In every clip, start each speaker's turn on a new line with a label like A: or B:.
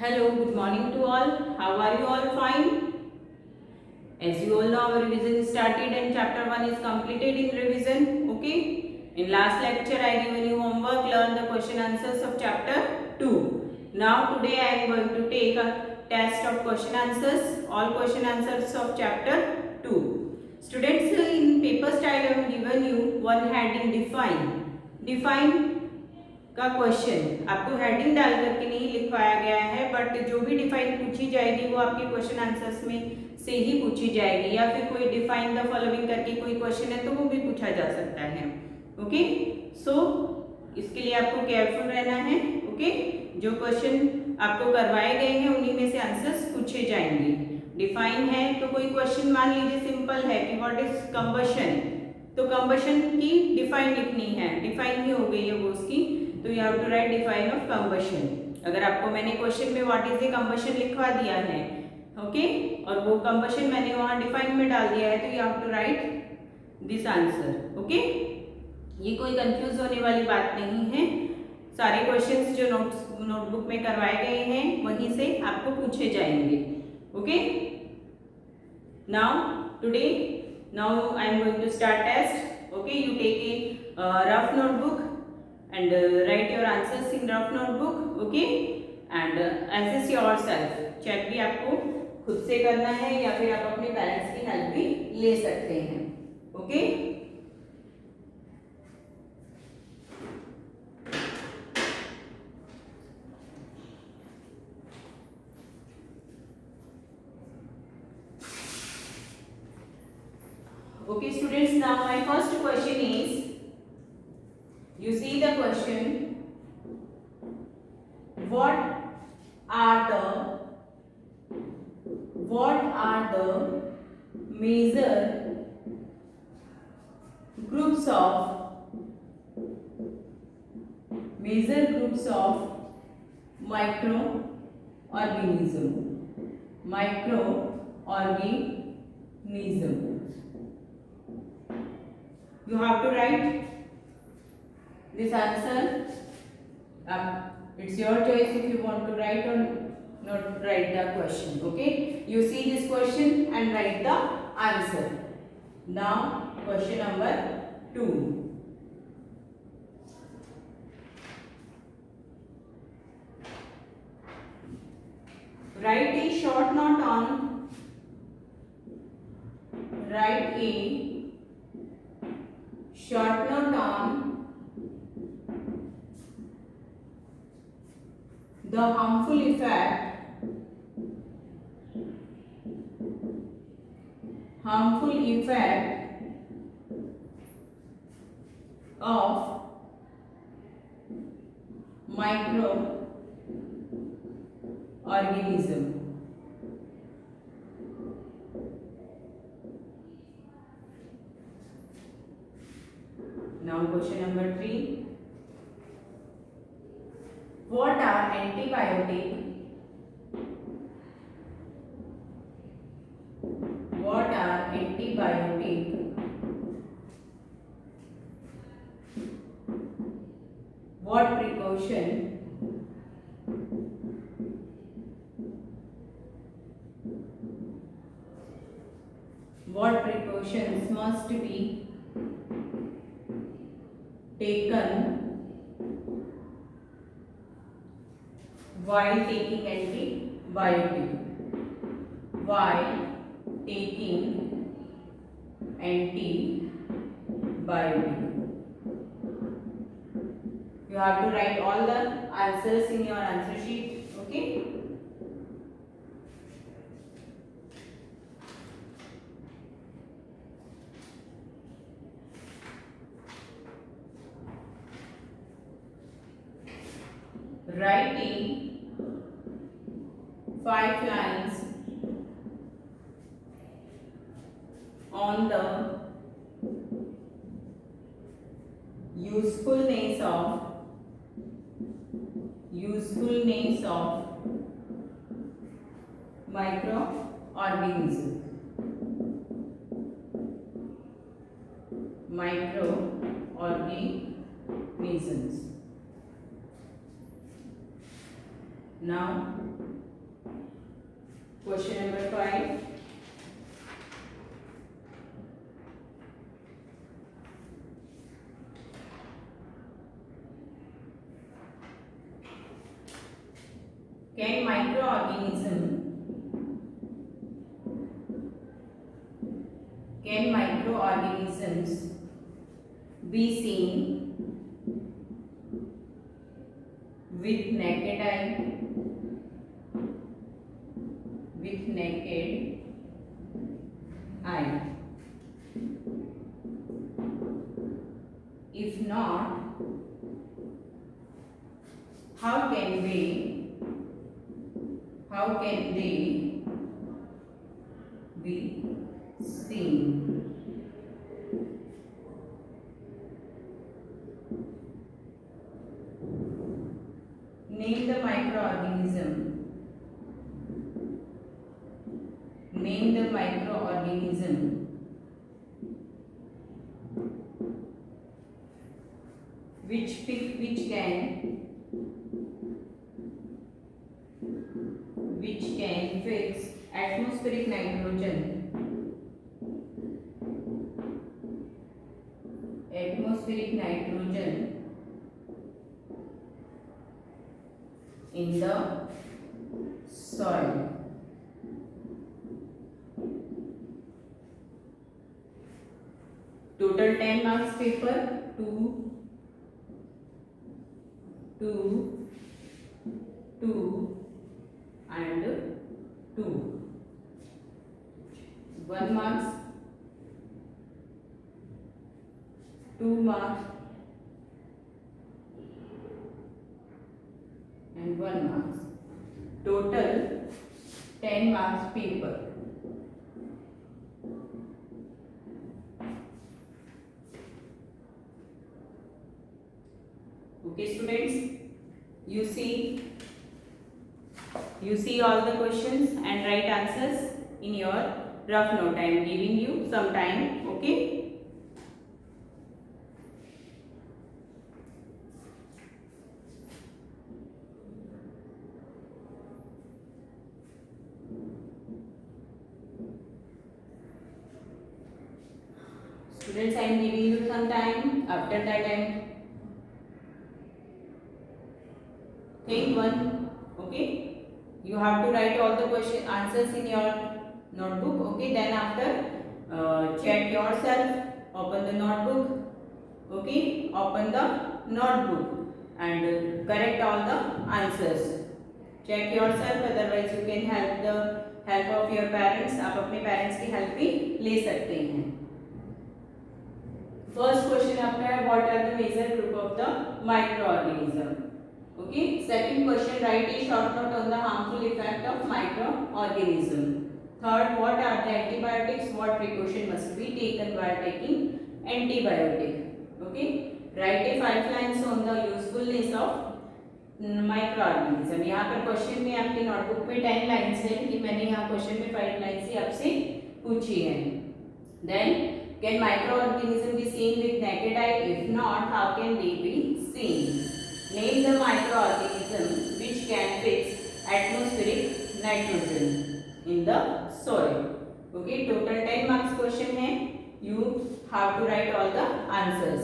A: Hello, good morning to all. How are you all? Fine. As you all know, our revision started and chapter 1 is completed in revision. Okay. In last lecture, I given you homework, learn the question answers of chapter 2. Now today I am going to take a test of question answers, all question answers of chapter 2. Students, in paper style I have given you one heading define. Define का question आपको heading डाल करके नहीं लिखवाया गया है, but जो भी डिफाइन पूछी जाएगी वो आपके क्वेश्चन आंसर्स में से ही पूछी जाएगी, या फिर कोई डिफाइन द फॉलोइंग करके कोई क्वेश्चन है तो वो भी पूछा जा सकता है. ओके, सो इसके लिए आपको केयरफुल रहना है. ओके, जो क्वेश्चन आपको करवाए गए हैं उन्हीं में से आंसर्स पूछे जाएंगे. डिफाइन है तो कोई क्वेश्चन मान लीजिए सिंपल है कि व्हाट इज कंबशन, तो कंबशन की डिफाइन लिखनी है, डिफाइन ही हो गई है वो उसकी, तो you have to write define of combustion. अगर आपको मैंने क्वेश्चन में व्हाट इज ए कंबशन लिखवा दिया है, ओके, और वो कंबशन मैंने वहां डिफाइन में डाल दिया है, तो you have to write this answer. Okay, ये कोई कंफ्यूज होने वाली बात नहीं है. सारे क्वेश्चंस जो नोटबुक में करवाए गए हैं वहीं से आपको पूछे जाएंगे. Okay, now I am going to start test. Okay, you take a rough notebook and write your answers in rough notebook. Okay, and assess yourself. Check भी आपको खुद से करना है या फिर आप अपने पेरेंट्स की हेल्प भी ले सकते हैं. Okay, okay students, now my first question is, you see the question, what are the major groups of microorganism. You have to write this answer. It's your choice if you want to write or not write the question. Okay, you see this question and write the answer. Now question number 2. Write a short note on the harmful effect of microorganism. Now question number 3. What are antibiotic? What precautions must be taken while taking antibiotic? You have to write all the answers in your answer sheet. Okay, writing 5 lines on the usefulness of microorganisms. Now Question number 5. Can microorganisms be seen with naked eye? With naked eye. If not, how can they be seen? Name the microorganism. Name the microorganism which can fix atmospheric nitrogen in the soil. Total 10 marks paper. 2 and 2. 1 marks, 2 marks and 1 marks. Total 10 marks paper. Okay students, you see all the questions and write answers in your rough note. I am giving you some time. Okay. Students, I am giving you some time. After that I am think one. Okay. You have to write all the question answers in your notebook. Okay. Then after check yourself. Open the notebook. Okay. Open the notebook and correct all the answers. Check yourself. Otherwise you can help the help of your parents. आप अपने parents की help भी ले सकते हैं. First question आपका है what are the major group of the microorganism? Okay. Second question, write a short note on the harmful effect of microorganism. Third, what are the antibiotics? What precaution must be taken while taking antibiotic? Okay. Write a 5 lines on the usefulness of microorganism. यहाँ पर question में आपके notebook में 10 lines है कि मैंने यहाँ question में 5 लाइन्स ही आपसे पूछी है. Then can microorganism be seen with naked eye? If not, how can they be seen? Name the microorganism which can fix atmospheric nitrogen in the soil. Okay, total 10 marks question है. You have to write all the answers.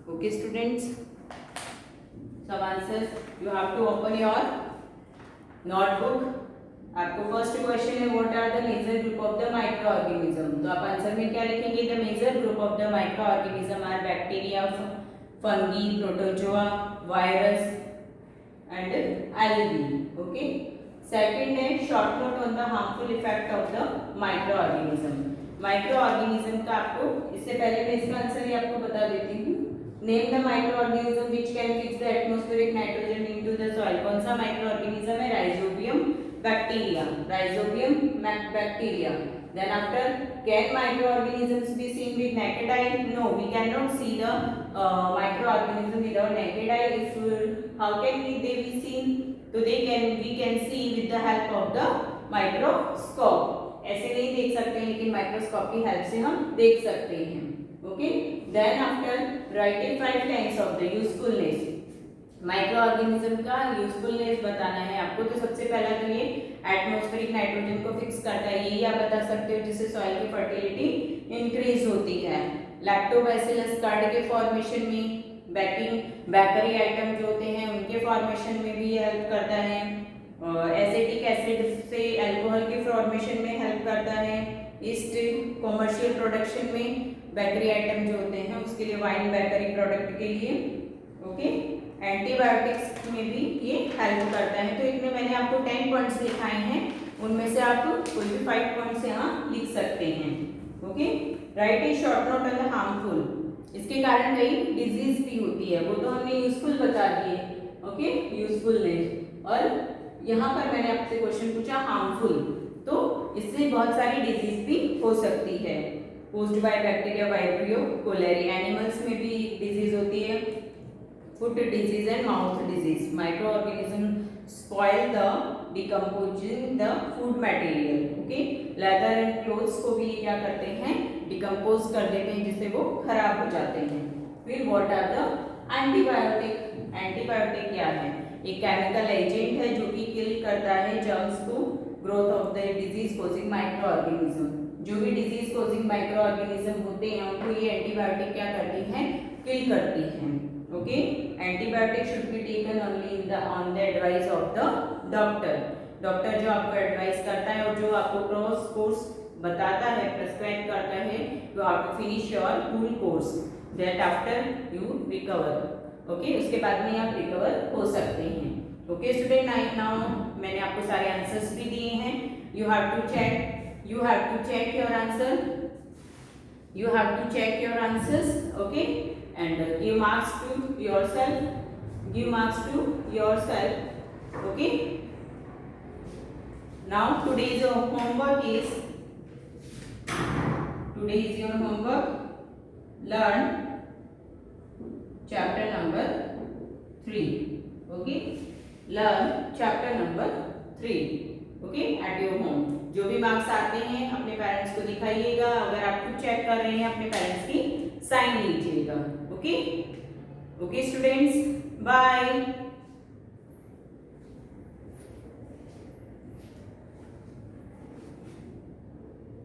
A: Okay students, some answers you have to open your notebook. आपको first question है what are the major group of the microorganism. तो आप answer में क्या लिखेंगे? The major group of the microorganism are bacteria, fungi, protozoa, virus and algae. Okay. Second है short note on the harmful effect of the microorganism. Microorganism का आपको इससे पहले मैं इसका आंसर ही आपको बता देती हूँ. Name the micro organism which can fix the atmospheric nitrogen into the soil. कौन सा माइक्रो ऑर्गेनिज्म है? Rhizobium bacteria. Rhizobium bacteria. Then after, can microorganisms be seen with naked eye? No, we cannot see the microorganism with our naked eye. If how can they be seen? So we can see with the help of the microscope. ऐसे नहीं देख सकते हैं लेकिन microscope की help से हम देख सकते हैं. Okay, then after writing 5 lines of the usefulness, micro organism का यूजफुलनेस बताना है आपको। तो सबसे पहला तो ये एटमॉस्फेरिक नाइट्रोजन को फिक्स करता है, यही आप बता सकते हो, जिससे सॉइल की फर्टिलिटी इंक्रीज होती है। लैक्टोबैसिलस कर्ड के फॉर्मेशन में, बेकरी आइटम जो होते हैं उनके फॉर्मेशन में भी हेल्प करता है। एसिटिक एसिड से अल्कोहल के फॉर्मेशन में हेल्प करता है। ईस्ट कॉमर्शियल प्रोडक्शन में बेकरी आइटम जो होते हैं उसके लिए, वाइन बेकरी प्रोडक्ट के लिए। ओके, एंटीबायोटिक्स में भी ये हेल्प करता है। तो इतने मैंने आपको 10 पॉइंट्स लिखाए हैं, उनमें से आप कोई भी 5 पॉइंट्स यहाँ लिख सकते हैं। Okay, right A short note on the harmful, इसके कारण कई डिजीज भी होती है, वो तो हमने यूजफुल बता दिए। Okay, usefulness. और यहाँ पर मैंने आपसे क्वेश्चन पूछा हार्मफुल, तो इससे बहुत सारी डिजीज भी हो सकती है। Posed by bacteria Vibrio cholerae, animals में भी डिजीज होती है, foot disease and mouth disease. Micro organism spoil the decomposing the food material. Okay, leather and clothes को भी क्या करते हैं, डिकम्पोज कर देते हैं, जिससे वो खराब हो जाते हैं। फिर what are the antibiotic, antibiotic क्या है, एक केमिकल एजेंट है जो कि किल करता है जर्म्स को, growth of the disease causing micro organism. जो भी डिजीज कोजिंग माइक्रो ऑर्गेनिज्म होते हैं उनको ये एंटीबायोटिक क्या करती हैं, किल करती हैं। Okay, antibiotic should be taken only in the on the advice of the doctor. Doctor जो आपको एडवाइस करता है और जो आपको कोर्स बताता है, प्रिस्क्राइब करता है, you have to finish your full course, that after you recover. Okay, उसके बाद में आप रिकवर हो सकते हैं। ओके स्टूडेंट, नाउ मैंने आपको सारे आंसर्स भी दिए हैं। You have to check your answer, you have to check your answers, okay, and give marks to yourself, okay. Now today's your homework, learn chapter number 3, okay, learn chapter number 3, okay, at your home। जो भी marks आते हैं अपने parents को दिखाइएगा, अगर आप खुद check कर रहे हैं अपने पेरेंट्स की साइन लीजिएगा। Okay students, bye.